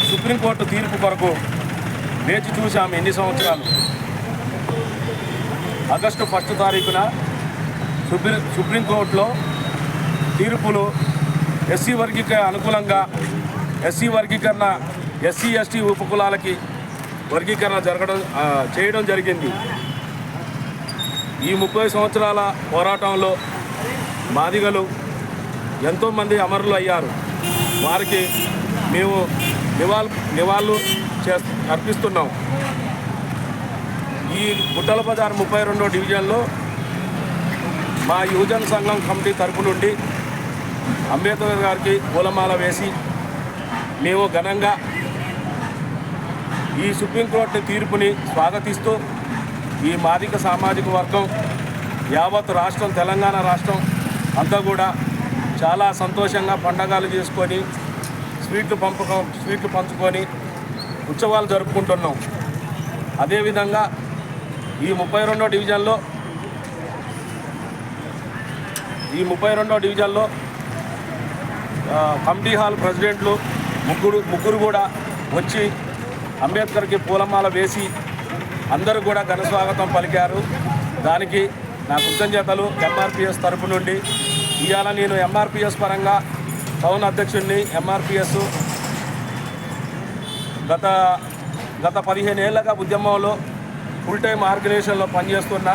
Supreme court తీర్పు కొరకు వేచి చూసాము ఎన్ని సంవత్సరాలు. ఆగస్టు 1 తారీఖున సుప్రీంకోర్టులో తీర్పులు ఎస్సీ అనుకూలంగా ఎస్సీ వర్గీకరణ, ఎస్సీ ఎస్టీ ఉపకులాలకి వర్గీకరణ చేయడం జరిగింది. ఈ 30 సంవత్సరాల పోరాటంలో మాదిగలు ఎంతోమంది అమరులు అయ్యారు. వారికి మేము నివాళులు అర్పిస్తున్నాం. ఈ గుట్టల బజార్ 32వ డివిజన్లో మా యువజన సంఘం కమిటీ తరపు నుండి అంబేద్కర్ గారికి పూలమాల వేసి మేము ఘనంగా ఈ సుప్రీంకోర్టు తీర్పుని స్వాగతిస్తూ ఈ మాదిక సామాజిక వర్గం యావత్ రాష్ట్రం, తెలంగాణ రాష్ట్రం అంతా కూడా చాలా సంతోషంగా పండగలు చేసుకొని స్వీట్లు పంచుకొని ఉత్సవాలు జరుపుకుంటున్నాం. అదేవిధంగా ఈ 32వ డివిజన్లో కమిటీ హాల్ ప్రెసిడెంట్లు ముగ్గురు కూడా వచ్చి అంబేద్కర్కి పూలమాల వేసి అందరూ కూడా ఘన స్వాగతం పలికారు. దానికి నా కృతజ్ఞతలు ఎంఆర్పిఎస్ తరపు నుండి. ఇవాళ నేను ఎంఆర్పిఎస్ పరంగా టౌన్ అధ్యక్షుడిని. ఎంఆర్పిఎస్ గత 15 ఏళ్ళగా ఉద్యమంలో ఫుల్ టైం ఆర్గనైజేషన్లో పనిచేస్తున్న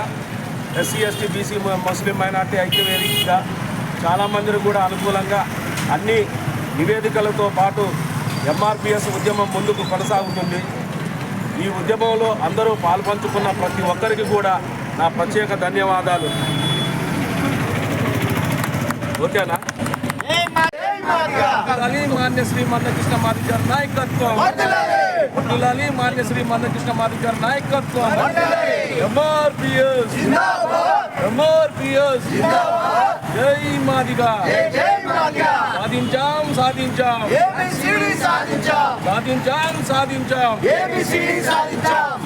ఎస్సీ ఎస్టీ బీసీ ముస్లిం మైనార్టీ ఐక్యవేదికగా చాలామందిని కూడా అనుకూలంగా అన్ని నివేదికలతో పాటు ఎంఆర్పిఎస్ ఉద్యమం ముందుకు కొనసాగుతుంది. ఈ ఉద్యమంలో అందరూ పాల్పంచుకున్న ప్రతి ఒక్కరికి కూడా నా ప్రత్యేక ధన్యవాదాలు. ఓకేనా? మాన్య శ్రీ మందకృష్ణ మాదిగ గారి నాయకత్వం, మాన్య శ్రీ మందకృష్ణ మాదిగ గారి నాయకత్వం. ఎంఆర్పిఎస్ జై మాదిగ. సాధించాం సాధించాం సాధించాం సాధించాం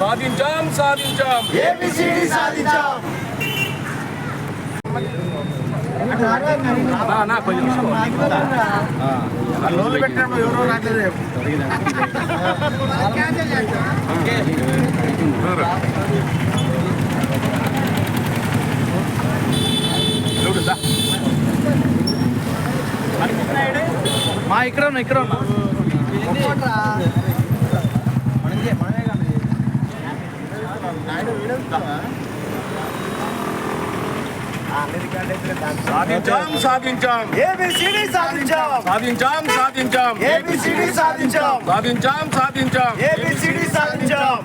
సాధించాం సాధించాం. కొంచెం లోన్లు పెట్టినప్పుడు ఎవరో రాలేదు. మా ఇక్కడ ఉన్నా సాధించాం సాధించాం ఏబిసిడి సాధించాం సాధించాం సాధించాం ఏబిసిడి సాధించాం సాధించాం సాధించాం ఏబిసిడి సాధించాం.